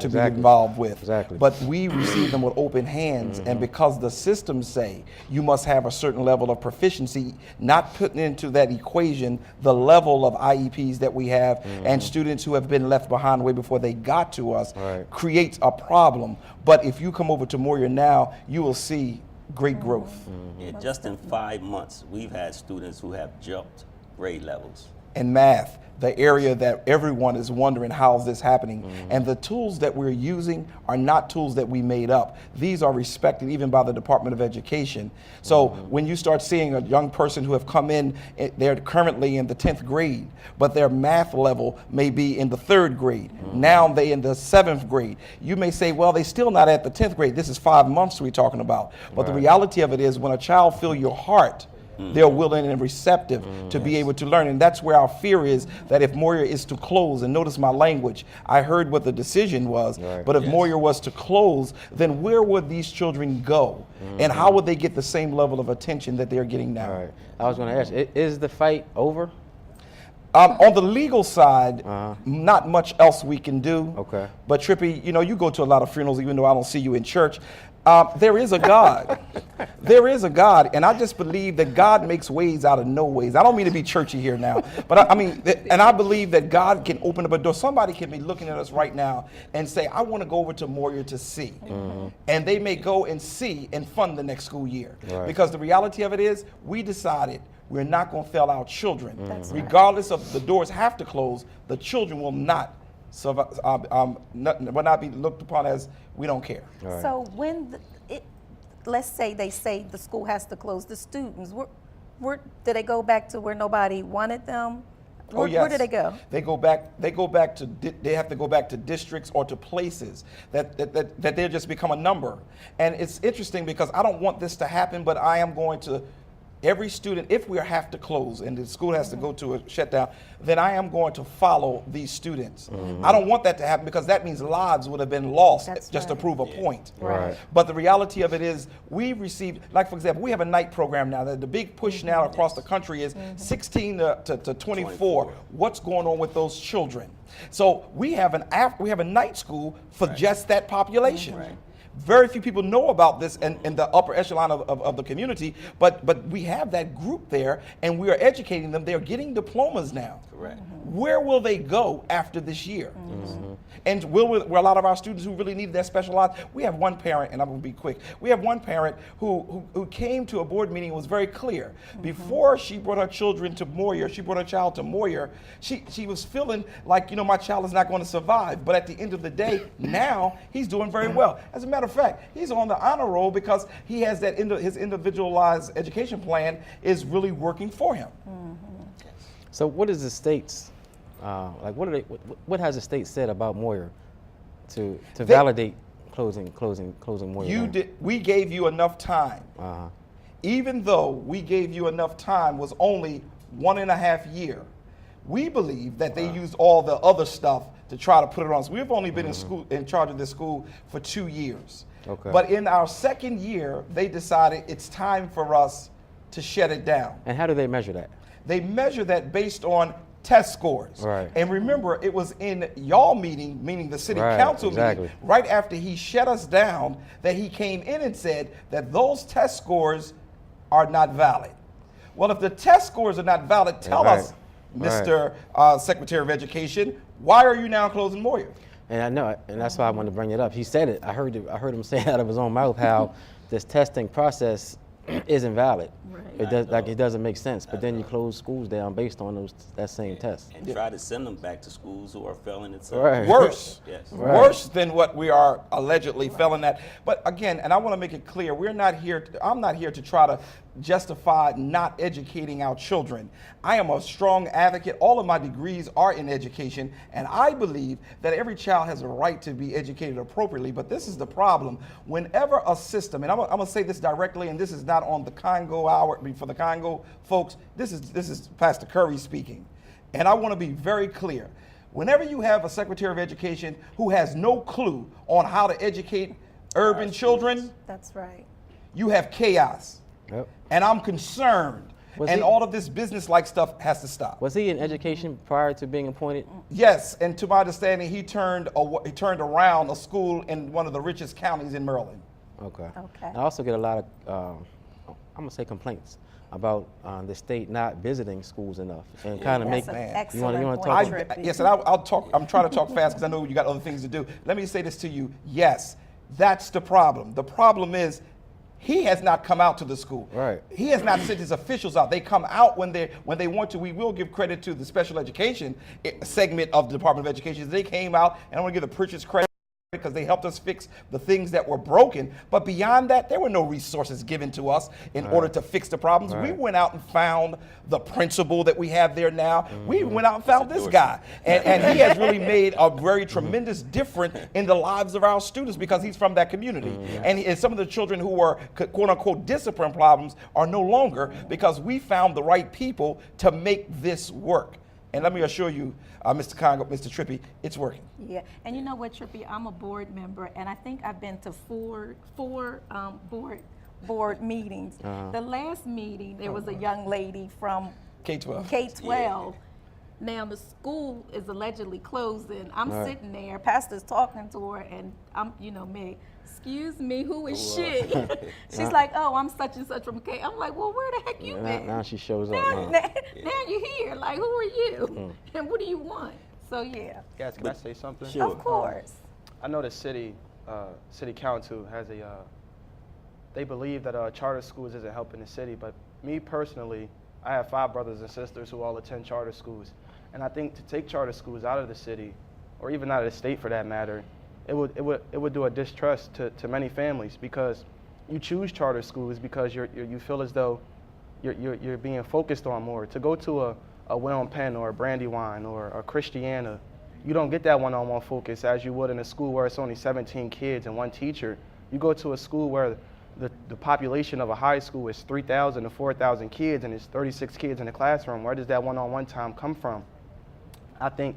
Speaker 7: to be involved with.
Speaker 2: Exactly.
Speaker 7: But we receive them with open hands, and because the systems say you must have a certain level of proficiency, not putting into that equation the level of IEPs that we have and students who have been left behind way before they got to us, creates a problem. But if you come over to Moyer now, you will see great growth.
Speaker 6: Yeah, just in 5 months, we've had students who have jumped grade levels.
Speaker 7: And math, the area that everyone is wondering how is this happening. And the tools that we're using are not tools that we made up. These are respected even by the Department of Education. So when you start seeing a young person who have come in, they're currently in the 10th grade, but their math level may be in the 3rd grade. Now they in the 7th grade. You may say, well, they still not at the 10th grade. This is 5 months we're talking about. But the reality of it is when a child feel your heart, they're willing and receptive to be able to learn. And that's where our fear is, that if Moyer is to close, and notice my language, I heard what the decision was, but if Moyer was to close, then where would these children go? And how would they get the same level of attention that they're getting now?
Speaker 2: right. I was going to ask, is the fight over?
Speaker 7: On the legal side, not much else we can do.
Speaker 2: Okay.
Speaker 7: But Trippy, you go to a lot of funerals, even though I don't see you in church. There is a God. There is a God, and I just believe that God makes ways out of no ways. I don't mean to be churchy here now, but I mean, and I believe that God can open up a door. Somebody can be looking at us right now and say, I want to go over to Moyer to see. And they may go and see and fund the next school year. Because the reality of it is, we decided we're not going to fail our children. Regardless of the doors have to close, the children will not survive, will not be looked upon as we don't care.
Speaker 1: So when let's say the school has to close, the students, where do they go back to where nobody wanted them? Where do they go?
Speaker 7: They go back. They have to go back to districts or to places that they just become a number. And it's interesting because I don't want this to happen, but I am going to. Every student, if we have to close and the school has to go to a shutdown, then I am going to follow these students. I don't want that to happen because that means lives would have been lost to prove a point.
Speaker 2: Right.
Speaker 7: But the reality of it is we received, like for example, we have a night program now. The big push now across the country is 16 to 24. What's going on with those children? So we have a night school for just that population. Very few people know about this in the upper echelon of the community, but we have that group there, and we are educating them. They're getting diplomas now.
Speaker 6: Correct.
Speaker 7: Where will they go after this year? And will a lot of our students who really need that specialized? We have one parent, and I'm going to be quick. We have one parent who came to a board meeting and was very clear. Before she brought her children to Moyer, she brought her child to Moyer, she was feeling like, my child is not going to survive. But at the end of the day, now he's doing very well. As a matter of fact, he's on the honor roll because he has that his individualized education plan is really working for him.
Speaker 2: So what is the state's what has the state said about Moyer to validate closing Moyer?
Speaker 7: We gave you enough time. Even though we gave you enough time was only 1.5 years. We believe that they used all the other stuff to try to put it on us. We've only been in charge of this school for 2 years.
Speaker 2: Okay.
Speaker 7: But in our 2nd year, they decided it's time for us to shut it down.
Speaker 2: And how do they measure that?
Speaker 7: They measure that based on test scores.
Speaker 2: Right.
Speaker 7: And remember, it was in y'all meeting, meaning the city council meeting, right after he shut us down, that he came in and said that those test scores are not valid. Well, if the test scores are not valid, tell us, Mr. Secretary of Education, why are you now closing Moyer?
Speaker 2: And I know, and that's why I wanted to bring it up. He said it. I heard him say it out of his own mouth how this testing process isn't valid. It doesn't make sense. But then you close schools down based on that same test.
Speaker 6: And try to send them back to schools who are failing it.
Speaker 7: Worse.
Speaker 6: Yes.
Speaker 7: Worse than what we are allegedly failing at. But again, and I want to make it clear, I'm not here to try to justify not educating our children. I am a strong advocate. All of my degrees are in education, and I believe that every child has a right to be educated appropriately. But this is the problem. Whenever a system, and I'm going to say this directly, and this is not on the Congo Hour, for the Congo folks, this is Pastor Curry speaking. And I want to be very clear. Whenever you have a Secretary of Education who has no clue on how to educate urban children,
Speaker 1: That's right.
Speaker 7: you have chaos.
Speaker 2: Yep.
Speaker 7: And I'm concerned. And all of this business-like stuff has to stop.
Speaker 2: Was he in education prior to being appointed?
Speaker 7: Yes, and to my understanding, he turned around a school in one of the richest counties in Maryland.
Speaker 2: Okay.
Speaker 1: Okay.
Speaker 2: I also get a lot of, I'm gonna say complaints about the state not visiting schools enough and kind of
Speaker 1: That's
Speaker 2: make.
Speaker 1: an
Speaker 7: man.
Speaker 1: excellent
Speaker 2: wanna
Speaker 1: point,
Speaker 2: talk
Speaker 1: Trippy.
Speaker 7: Yes, and I'll talk. I'm trying to talk fast because I know you got other things to do. Let me say this to you. Yes, that's the problem. The problem is he has not come out to the school.
Speaker 2: Right.
Speaker 7: He has not sent his officials out. They come out when they want to. We will give credit to the special education segment of the Department of Education. They came out, and I want to give the preachers credit because they helped us fix the things that were broken. But beyond that, there were no resources given to us in order to fix the problems. We went out and found the principal that we have there now. We went out and found this guy. And he has really made a very tremendous difference in the lives of our students because he's from that community. And some of the children who were quote unquote discipline problems are no longer because we found the right people to make this work. And let me assure you, Mr. Congo, Mr. Trippy, it's working.
Speaker 1: Yeah, and you know what, Trippy? I'm a board member, and I think I've been to four board meetings. The last meeting, there was a young lady from
Speaker 7: K-12.
Speaker 1: K-12. Now the school is allegedly closing. I'm sitting there, pastor's talking to her, and I'm, me. Excuse me, who is she? She's like, oh, I'm such and such from K. I'm like, well, where the heck you been?
Speaker 2: Now she shows up.
Speaker 1: Now you're here. Like, who are you? And what do you want? So yeah.
Speaker 8: Guys, can I say something?
Speaker 6: Sure.
Speaker 1: Of course.
Speaker 8: I know the city council has they believe that charter schools isn't helping the city, but me personally, I have 5 brothers and sisters who all attend charter schools. And I think to take charter schools out of the city, or even out of the state for that matter, it would do a distrust to many families because you choose charter schools because you feel as though you're being focused on more. To go to a Wilhelm Penn or a Brandywine or a Christiana, you don't get that one-on-one focus as you would in a school where it's only 17 kids and 1 teacher. You go to a school where the population of a high school is 3,000 to 4,000 kids and it's 36 kids in the classroom. Where does that one-on-one time come from? I think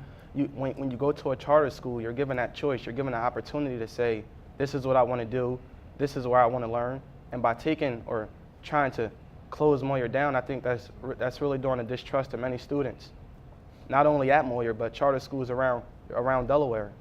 Speaker 8: when you go to a charter school, you're given that choice. You're given an opportunity to say, this is what I want to do. This is where I want to learn. And by taking or trying to close Moyer down, I think that's really doing a distrust to many students. Not only at Moyer, but charter schools around Delaware.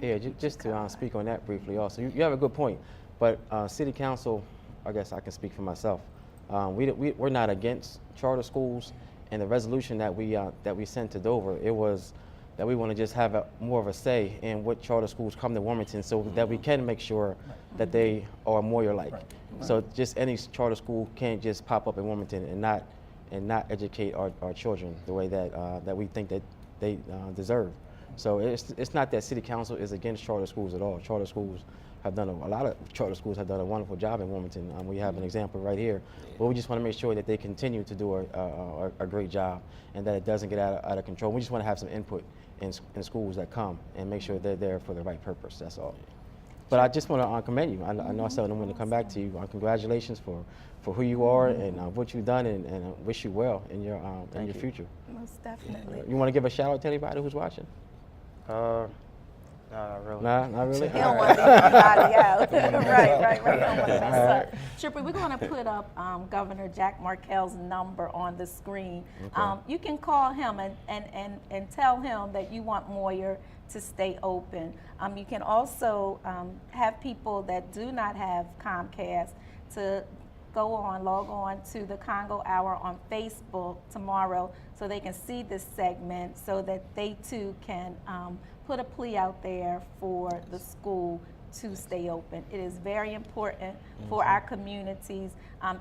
Speaker 2: Yeah, just to speak on that briefly also. You have a good point, but City Council, I guess I can speak for myself. We're not against charter schools, and the resolution that we sent to Dover, it was that we want to just have more of a say in what charter schools come to Wilmington so that we can make sure that they are Moyer-like. So just any charter school can't just pop up in Wilmington and not educate our children the way that we think that they deserve. So it's not that City Council is against charter schools at all. Charter schools have done a lot of charter schools have done a wonderful job in Wilmington. We have an example right here, but we just want to make sure that they continue to do a great job and that it doesn't get out of control. We just want to have some input in schools that come and make sure they're there for the right purpose. That's all. But I just want to commend you. I know I said I'm going to come back to you. Congratulations for who you are and what you've done, and I wish you well in your future.
Speaker 1: Most definitely.
Speaker 2: You want to give a shout out to anybody who's watching?
Speaker 8: Nah, not really.
Speaker 2: Nah, not really.
Speaker 1: He don't want to leave anybody out. Right. He don't want to mess up. Trippy, we're going to put up Governor Jack Markell's number on the screen.
Speaker 2: Okay.
Speaker 1: You can call him and tell him that you want Moyer to stay open. You can also have people that do not have Comcast to log on to the Congo Hour on Facebook tomorrow so they can see this segment so that they too can put a plea out there for the school to stay open. It is very important for our communities.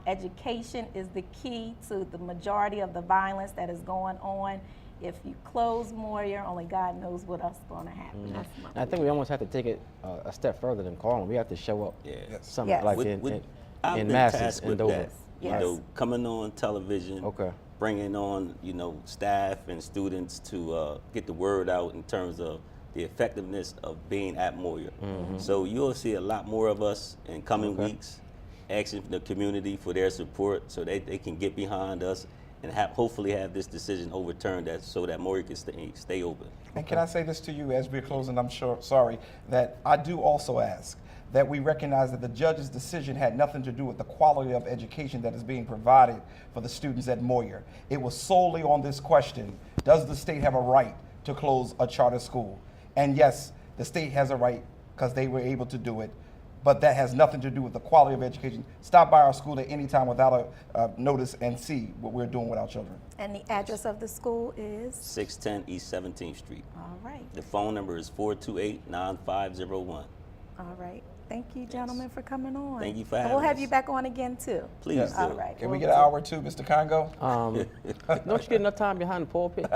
Speaker 1: Education is the key to the majority of the violence that is going on. If you close Moyer, only God knows what else is going to happen. That's my
Speaker 2: I think we almost have to take it a step further than calling. We have to show up.
Speaker 6: Yeah.
Speaker 2: Something
Speaker 1: Yes.
Speaker 2: like
Speaker 6: I've
Speaker 2: in
Speaker 6: been
Speaker 2: masses
Speaker 6: tasked
Speaker 2: in
Speaker 6: with
Speaker 2: Dover.
Speaker 6: that. You
Speaker 1: Yes.
Speaker 6: know, coming on television,
Speaker 2: Okay.
Speaker 6: bringing on, you know, staff and students to get the word out in terms of the effectiveness of being at Moyer. So you'll see a lot more of us in coming weeks, asking the community for their support so they can get behind us and hopefully have this decision overturned so that Moyer can stay open.
Speaker 7: And can I say this to you as we're closing? I'm sorry, that I do also ask that we recognize that the judge's decision had nothing to do with the quality of education that is being provided for the students at Moyer. It was solely on this question: does the state have a right to close a charter school? And yes, the state has a right because they were able to do it, but that has nothing to do with the quality of education. Stop by our school at any time without a notice and see what we're doing with our children.
Speaker 1: And the address of the school is?
Speaker 6: 610 East 17th Street.
Speaker 1: All right.
Speaker 6: The phone number is 428-9501.
Speaker 1: All right. Thank you, gentlemen, for coming on.
Speaker 6: Thank you for
Speaker 1: And we'll
Speaker 6: having
Speaker 1: have
Speaker 6: us.
Speaker 1: you back on again, too.
Speaker 6: Please do.
Speaker 1: All right.
Speaker 7: Can we
Speaker 1: will
Speaker 7: get an
Speaker 1: do.
Speaker 7: hour or two, Mr. Congo?
Speaker 2: Don't you get enough time behind the pulpit?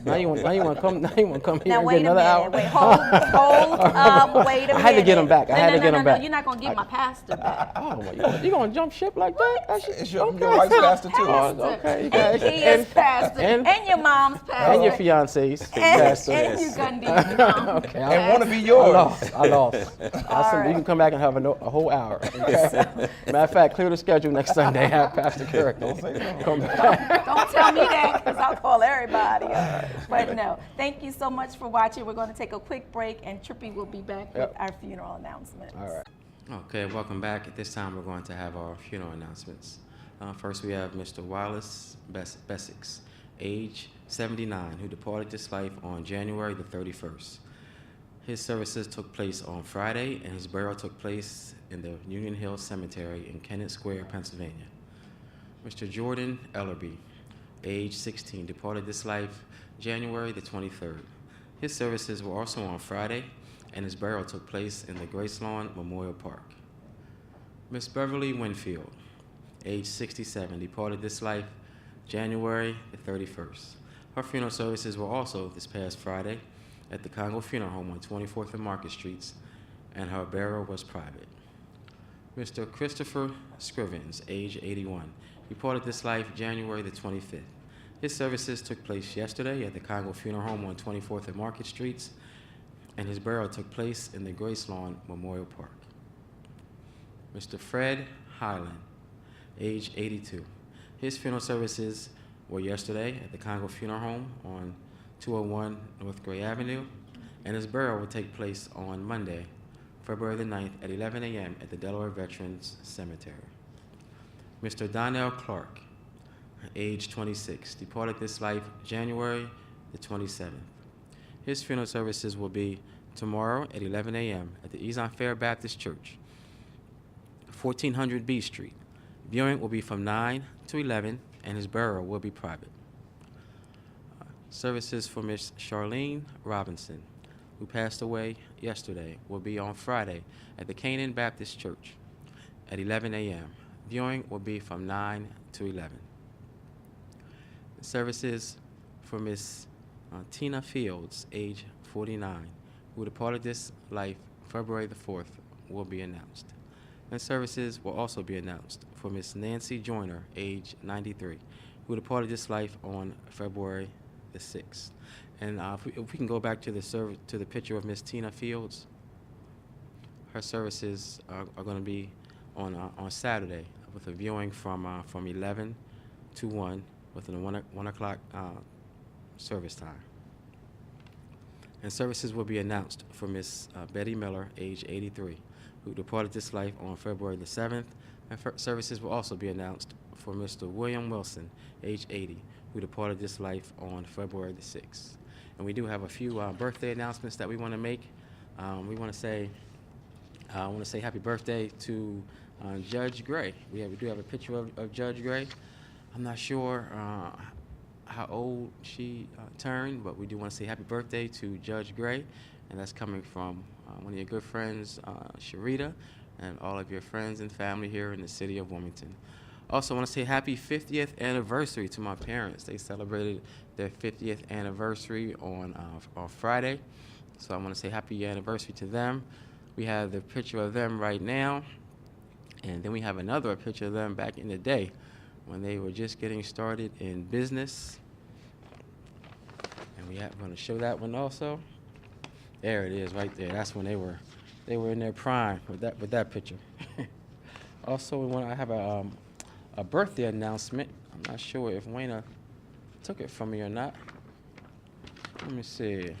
Speaker 2: Now you want to come here
Speaker 1: Now,
Speaker 2: and get
Speaker 1: wait a
Speaker 2: another
Speaker 1: minute.
Speaker 2: hour?
Speaker 1: Wait, hold up. Wait a minute.
Speaker 2: I had to get him back. I had to get him back.
Speaker 1: No, you're not going to get my pastor back.
Speaker 2: Oh my! You gonna jump ship like that?
Speaker 7: It's your wife's pastor too.
Speaker 2: Okay, you
Speaker 1: And
Speaker 2: got
Speaker 1: he is pastor.
Speaker 2: and-
Speaker 1: And your mom's pastor.
Speaker 2: and your fiance's pastor.
Speaker 1: And you Gundy's mom.
Speaker 2: Okay,
Speaker 7: And want to be
Speaker 2: I
Speaker 7: yours.
Speaker 2: lost. You can come back and have a whole hour. Okay? Matter of fact, clear the schedule next Sunday. Have Pastor Kirk.
Speaker 7: Don't say no.
Speaker 2: Come back.
Speaker 1: Don't tell me that, because I'll call everybody. But no, thank you so much for watching. We're going to take a quick break, and Trippy will be back with our funeral announcements.
Speaker 2: All right. Okay, welcome back. At this time, we're going to have our funeral announcements. First, we have Mr. Wallace Bessix, age 79, who departed this life on January the 31st. His services took place on Friday, and his burial took place in the Union Hill Cemetery in Kennett Square, Pennsylvania. Mr. Jordan Ellerby, age 16, departed this life January the 23rd. His services were also on Friday, and his burial took place in the Gracelawn Memorial Park. Miss Beverly Winfield, age 67, departed this life January the 31st. Her funeral services were also this past Friday at the Congo Funeral Home on 24th and Market Streets, and her burial was private. Mr. Christopher Scrivens, age 81, reported this life January the 25th. His services took place yesterday at the Congo Funeral Home on 24th and Market Streets, and his burial took place in the Gracelawn Memorial Park. Mr. Fred Highland, age 82. His funeral services were yesterday at the Congo Funeral Home on 201 North Gray Avenue, and his burial will take place on Monday, February the 9th at 11 a.m. at the Delaware Veterans Cemetery. Mr. Donnell Clark, age 26, departed this life January the 27th. His funeral services will be tomorrow at 11 a.m. at the Ezon Fair Baptist Church, 1400 B Street. Viewing will be from 9 to 11, and his burial will be private. Services for Miss Charlene Robinson, who passed away yesterday, will be on Friday at the Canaan Baptist Church at 11 a.m. Viewing will be from 9 to 11. Services for Miss Tina Fields, age 49, who departed this life February the 4th, will be announced. And services will also be announced for Miss Nancy Joyner, age 93, who departed this life on February the 6th. And if we can go back to the picture of Miss Tina Fields, her services are going to be on Saturday with a viewing from 11 to 1 with a 1 o'clock service time. And services will be announced for Miss Betty Miller, age 83, who departed this life on February the 7th. And services will also be announced for Mr. William Wilson, age 80, who departed this life on February the 6th. And we do have a few birthday announcements that we want to make. We want to say happy birthday to Judge Gray. We do have a picture of Judge Gray. I'm not sure how old she turned, but we do want to say happy birthday to Judge Gray, and that's coming from one of your good friends, Sharita, and all of your friends and family here in the city of Wilmington. Also, I want to say happy 50th anniversary to my parents. They celebrated their 50th anniversary on Friday, so I want to say happy anniversary to them. We have the picture of them right now, and then we have another picture of them back in the day when they were just getting started in business. And we're going to show that one also. There it is, right there. That's when they were in their prime with that picture. Also, I have a birthday announcement. I'm not sure if Wayna took it from me or not. Let me see.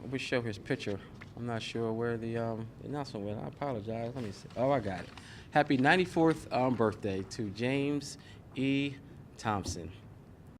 Speaker 2: We show his picture. I'm not sure where the announcement went. I apologize. Let me see. Oh, I got it. Happy 94th birthday to James E. Thompson.